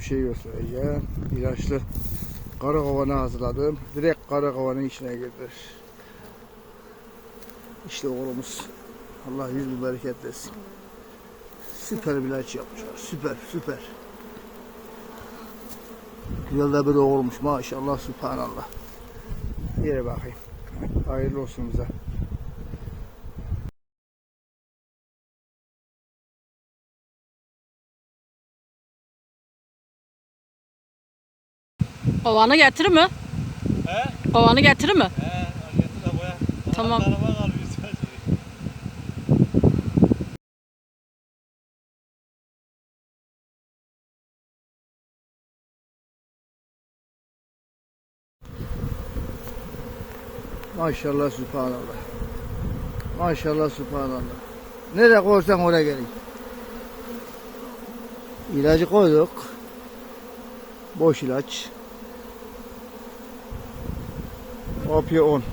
şey göstereceğim. İlaçlı karakovanı hazırladım. Direkt karakovanın içine girdir. İşte oğlumuz. Allah yüz bin bereket versin. Süper bir ilaç yapmışlar. Süper. Güzel de bir oğulmuş. Maşallah, subhanallah. Yere bakayım. Hayırlı olsun bize. Kovanı getirir mi? He? Kovanı getirir mi? He, getir de boya. Tamam. Araba kalıyor sadece. Maşallah, subhanallah. Maşallah, subhanallah. Nereye koysan oraya gelin. İlacı koyduk. Boş ilaç. Opya 10.